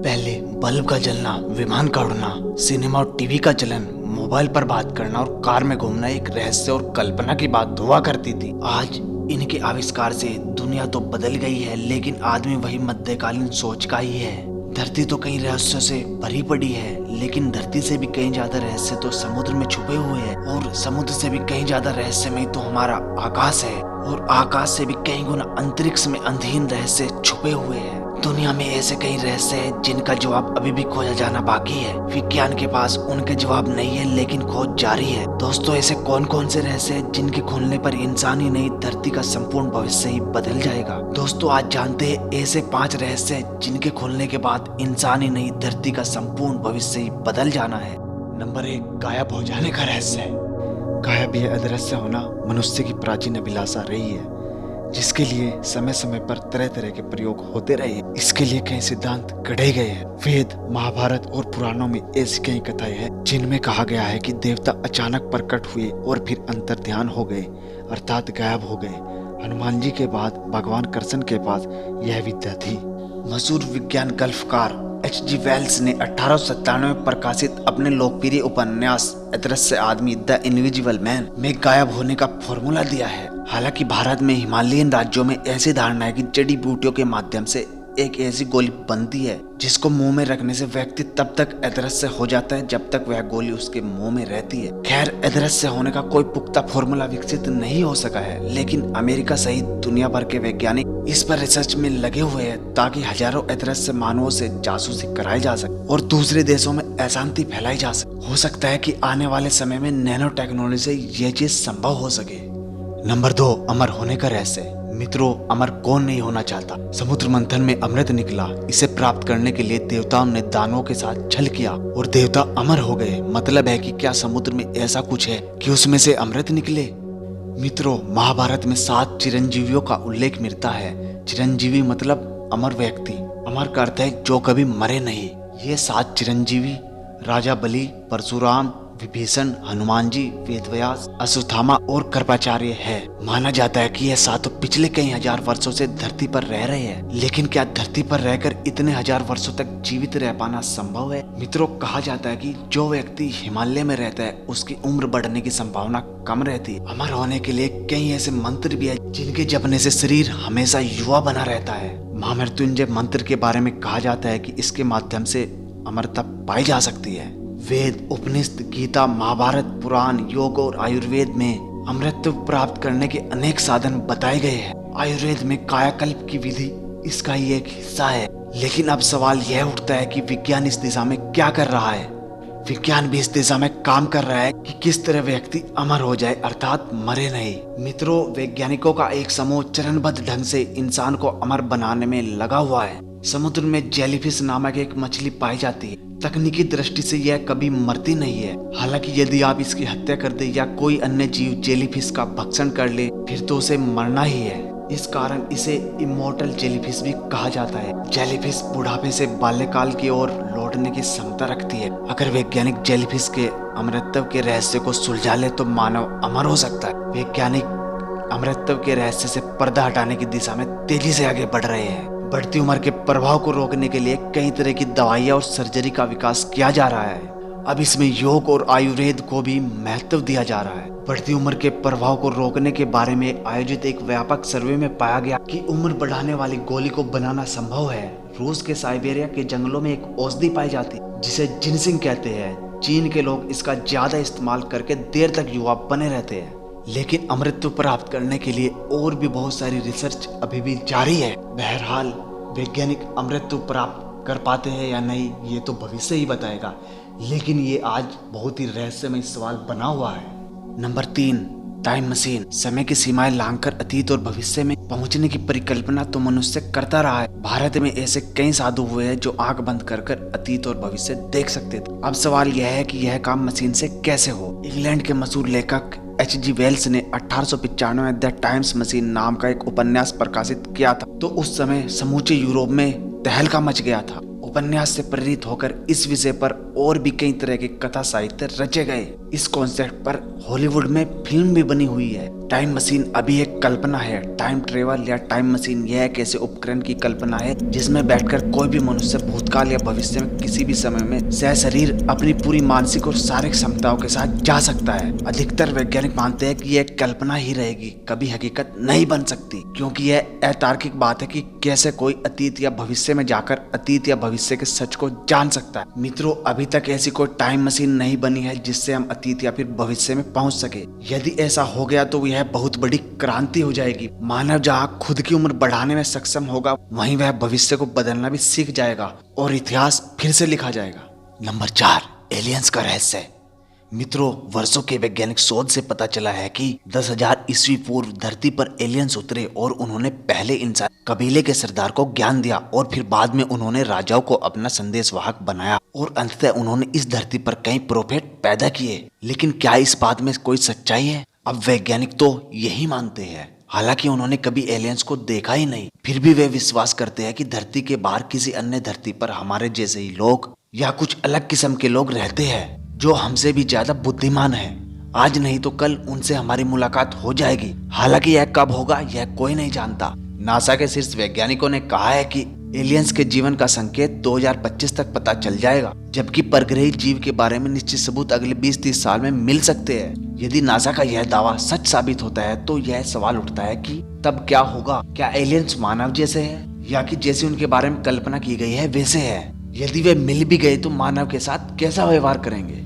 पहले बल्ब का जलना, विमान का उड़ना, सिनेमा और टीवी का चलन, मोबाइल पर बात करना और कार में घूमना एक रहस्य और कल्पना की बात हुआ करती थी। आज इनके आविष्कार से दुनिया तो बदल गई है, लेकिन आदमी वही मध्यकालीन सोच का ही है। धरती तो कई रहस्यों से भरी पड़ी है, लेकिन धरती से भी कई ज्यादा रहस्य तो समुद्र में छुपे हुए हैं, और समुद्र से भी कई ज्यादा रहस्यमय तो हमारा आकाश है, और आकाश से भी कई गुना अंतरिक्ष में अंधहीन रहस्य छुपे हुए हैं। दुनिया में ऐसे कई रहस्य हैं जिनका जवाब अभी भी खोजा जाना बाकी है। विज्ञान के पास उनके जवाब नहीं है, लेकिन खोज जारी है। दोस्तों, ऐसे कौन कौन से रहस्य हैं जिनके खोलने पर इंसान ही नहीं, धरती का संपूर्ण भविष्य ही बदल जाएगा। दोस्तों, आज जानते हैं ऐसे 5 रहस्य जिनके खोलने के बाद इंसान ही नहीं, धरती का संपूर्ण भविष्य ही बदल जाना है। नंबर 1, गायब हो जाने का रहस्य। गायब या अदृश्य होना मनुष्य की प्राचीन अभिलाषा रही है, जिसके लिए समय समय पर तरह तरह के प्रयोग होते रहे। इसके लिए कई सिद्धांत गढ़े गए हैं। वेद, महाभारत और पुराणों में ऐसी कई कथाएं हैं जिनमें कहा गया है कि देवता अचानक प्रकट हुए और फिर अंतर्ध्यान हो गए, अर्थात गायब हो गए। हनुमान जी के बाद भगवान कृष्ण के पास यह विद्या थी। मशहूर विज्ञान गल्फकार H.G. वेल्स ने 1897 में प्रकाशित अपने लोकप्रिय उपन्यास अदृश्य आदमी द इनविजिबल मैन में गायब होने का फॉर्मूला दिया है। हालांकि भारत में हिमालयन राज्यों में ऐसी धारणा है कि जड़ी बूटियों के माध्यम से एक ऐसी गोली बनती है जिसको मुंह में रखने से व्यक्ति तब तक अदृश्य हो जाता है जब तक वह गोली उसके मुंह में रहती है। खैर, अदृश्य होने का कोई पुख्ता फॉर्मूला विकसित नहीं हो सका है, लेकिन अमेरिका सहित दुनिया भर के वैज्ञानिक इस पर रिसर्च में लगे हुए हैं ताकि हजारों अदृश्य मानवों से जासूसी कराई जा सके और दूसरे देशों में अशांति फैलाई जा सके। हो सकता है कि आने वाले समय में नैनो टेक्नोलॉजी से यह चीज संभव हो सके। नंबर 2, अमर होने का रहस्य। मित्रों, अमर कौन नहीं होना चाहता। समुद्र मंथन में अमृत निकला। इसे प्राप्त करने के लिए देवताओं ने दानवों के साथ छल किया और देवता अमर हो गए। मतलब है कि क्या समुद्र में ऐसा कुछ है कि उसमें से अमृत निकले। मित्रों, महाभारत में 7 चिरंजीवियों का उल्लेख मिलता है। चिरंजीवी मतलब अमर व्यक्ति। अमर का अर्थ है जो कभी मरे नहीं। ये 7 चिरंजीवी राजा बलि, परशुराम, विभीषण, हनुमान जी, वेदव्यास, अश्वत्थामा और कृपाचार्य है। माना जाता है कि यह 7 पिछले कई हजार वर्षों से धरती पर रह रहे हैं, लेकिन क्या धरती पर रहकर इतने हजार वर्षों तक जीवित रह पाना संभव है? मित्रों, कहा जाता है कि जो व्यक्ति हिमालय में रहता है उसकी उम्र बढ़ने की संभावना कम रहती है। अमर होने के लिए कई ऐसे मंत्र भी है जिनके जपने से शरीर हमेशा युवा बना रहता है। महामृत्युंजय मंत्र के बारे में कहा जाता है कि इसके माध्यम से अमरता पाई जा सकती है। वेद, उपनिषद, गीता, महाभारत, पुराण, योग और आयुर्वेद में अमृत प्राप्त करने के अनेक साधन बताए गए हैं। आयुर्वेद में कायाकल्प की विधि इसका ही एक हिस्सा है। लेकिन अब सवाल यह उठता है कि विज्ञान इस दिशा में क्या कर रहा है। विज्ञान भी इस दिशा में काम कर रहा है कि किस तरह व्यक्ति अमर हो जाए, अर्थात मरे नहीं। मित्रों, वैज्ञानिकों का एक समूह चरणबद्ध ढंग से इंसान को अमर बनाने में लगा हुआ है। समुद्र में जेलीफिश नामक एक मछली पाई जाती है। तकनीकी दृष्टि से यह कभी मरती नहीं है। हालांकि यदि आप इसकी हत्या कर दे या कोई अन्य जीव जेलीफिश का भक्षण कर ले, फिर तो उसे मरना ही है। इस कारण इसे इमोर्टल जेलीफिश भी कहा जाता है। जेलीफिश बुढ़ापे से बाल्यकाल की ओर लौटने की क्षमता रखती है। अगर वैज्ञानिक जेलीफिश के अमरत्व के रहस्य को सुलझा ले तो मानव अमर हो सकता है। वैज्ञानिक अमरत्व के रहस्य से पर्दा हटाने की दिशा में तेजी से आगे बढ़ रहे हैं। बढ़ती उम्र के प्रभाव को रोकने के लिए कई तरह की दवाइयां और सर्जरी का विकास किया जा रहा है। अब इसमें योग और आयुर्वेद को भी महत्व दिया जा रहा है। बढ़ती उम्र के प्रभाव को रोकने के बारे में आयोजित एक व्यापक सर्वे में पाया गया कि उम्र बढ़ाने वाली गोली को बनाना संभव है। रूस के साइबेरिया के जंगलों में एक औषधि पाई जाती जिसे जिनसिंग कहते हैं। चीन के लोग इसका ज्यादा इस्तेमाल करके देर तक युवा बने रहते हैं। लेकिन अमृत प्राप्त करने के लिए और भी बहुत सारी रिसर्च अभी भी जारी है। बहरहाल, वैज्ञानिक अमृत प्राप्त कर पाते हैं या नहीं ये तो भविष्य ही बताएगा, लेकिन ये आज बहुत ही रहस्यमय सवाल बना हुआ है। Number 3, time machine. समय की सीमाएं लांघकर अतीत और भविष्य में पहुंचने की परिकल्पना तो मनुष्य करता रहा है। भारत में ऐसे कई साधु हुए हैं जो आंख बंद कर अतीत और भविष्य देख सकते थे। अब सवाल यह है कि यह काम मशीन से कैसे हो। इंग्लैंड के मशहूर लेखक H.G. वेल्स ने 1895 में द टाइम्स मशीन नाम का एक उपन्यास प्रकाशित किया था, तो उस समय समूचे यूरोप में तहलका मच गया था। उपन्यास से प्रेरित होकर इस विषय पर और भी कई तरह के कथा साहित्य रचे गए। इस कॉन्सेप्ट पर हॉलीवुड में फिल्म भी बनी हुई है। टाइम मशीन अभी एक कल्पना है। टाइम ट्रेवल या टाइम मशीन यह एक ऐसे उपकरण की कल्पना है जिसमें बैठकर कोई भी मनुष्य भूतकाल या भविष्य में किसी भी समय में सशरीर अपनी पूरी मानसिक और शारीरिक क्षमताओं के साथ जा सकता है। अधिकतर वैज्ञानिक मानते हैं कि यह कल्पना ही रहेगी, कभी हकीकत नहीं बन सकती, क्योंकि यह अतार्किक बात है कि कैसे कोई अतीत या भविष्य में जाकर अतीत या भविष्य के सच को जान सकता है। मित्रों, अभी तक ऐसी कोई टाइम मशीन नहीं बनी है जिससे हम अतीत या फिर भविष्य में पहुंच सके। यदि ऐसा हो गया तो यह बहुत बड़ी क्रांति हो जाएगी। मानव जहां खुद की उम्र बढ़ाने में सक्षम होगा, वहीं वह भविष्य को बदलना भी सीख जाएगा और इतिहास फिर से लिखा जाएगा। नंबर 4, एलियंस का रहस्य। मित्रों, वर्षों के वैज्ञानिक शोध से पता चला है कि 10,000 ईस्वी पूर्व धरती पर एलियंस उतरे और उन्होंने पहले इंसान कबीले के सरदार को ज्ञान दिया और फिर बाद में उन्होंने राजाओं को अपना संदेशवाहक बनाया और अंततः उन्होंने इस धरती पर कई प्रोफेट पैदा किए। लेकिन क्या इस बात में कोई सच्चाई है? अब वैज्ञानिक तो यही मानते हैं। हालांकि उन्होंने कभी एलियंस को देखा ही नहीं, फिर भी वे विश्वास करते हैं कि धरती के बाहर किसी अन्य धरती पर हमारे जैसे ही लोग या कुछ अलग किस्म के लोग रहते हैं जो हमसे भी ज्यादा बुद्धिमान हैं। आज नहीं तो कल उनसे हमारी मुलाकात हो जाएगी। हालांकि यह कब होगा यह कोई नहीं जानता। नासा के शीर्ष वैज्ञानिकों ने कहा है कि एलियंस के जीवन का संकेत 2025 तक पता चल जाएगा, जबकि परग्रही जीव के बारे में निश्चित सबूत अगले 20-30 साल में मिल सकते हैं। यदि नासा का यह दावा सच साबित होता है तो यह सवाल उठता है कि तब क्या होगा? क्या एलियंस मानव जैसे हैं या कि जैसे उनके बारे में कल्पना की गई है वैसे है? यदि वे मिल भी गए तो मानव के साथ कैसा व्यवहार करेंगे?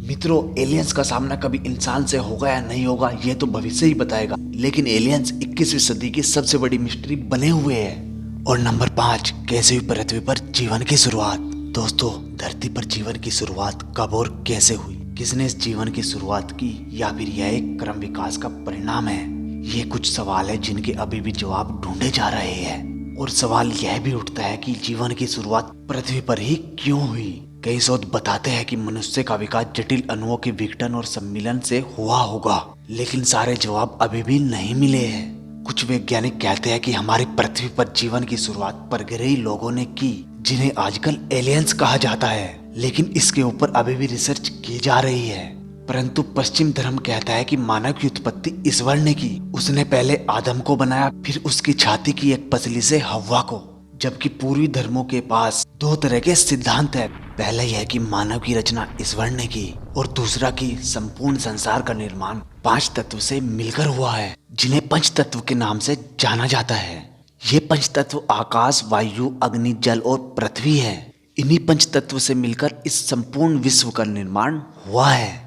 मित्रों, एलियंस का सामना कभी इंसान से होगा या नहीं होगा यह तो भविष्य ही बताएगा, लेकिन एलियंस 21वीं सदी की सबसे बड़ी मिस्ट्री बने हुए हैं। और नंबर 5, कैसे हुई पृथ्वी पर जीवन की शुरुआत। दोस्तों, धरती पर जीवन की शुरुआत कब और कैसे हुई? किसने इस जीवन की शुरुआत की या फिर यह एक क्रम विकास का परिणाम है? ये कुछ सवाल है जिनके अभी भी जवाब ढूंढे जा रहे हैं। और सवाल यह भी उठता है कि जीवन की शुरुआत पृथ्वी पर ही क्यों हुई? कई शोध बताते हैं कि मनुष्य का विकास जटिल अणुओं के विघटन और सम्मिलन से हुआ होगा, लेकिन सारे जवाब अभी भी नहीं मिले हैं। कुछ वैज्ञानिक कहते हैं कि हमारी पृथ्वी पर जीवन की शुरुआत परग्रही लोगों ने की, जिन्हें आजकल एलियंस कहा जाता है, लेकिन इसके ऊपर अभी भी रिसर्च की जा रही है। परंतु पश्चिम धर्म कहता है कि मानव की उत्पत्ति ईश्वर ने की। उसने पहले आदम को बनाया, फिर उसकी छाती की एक पसली से हव्वा को। जबकि पूर्वी धर्मों के पास 2 तरह के सिद्धांत है। पहला यह कि मानव की रचना ईश्वर ने की और दूसरा कि संपूर्ण संसार का निर्माण 5 तत्व से मिलकर हुआ है, जिन्हें पंच तत्व के नाम से जाना जाता है। ये पंच तत्व आकाश, वायु, अग्नि, जल और पृथ्वी है। इन्हीं पंच तत्व से मिलकर इस संपूर्ण विश्व का निर्माण हुआ है।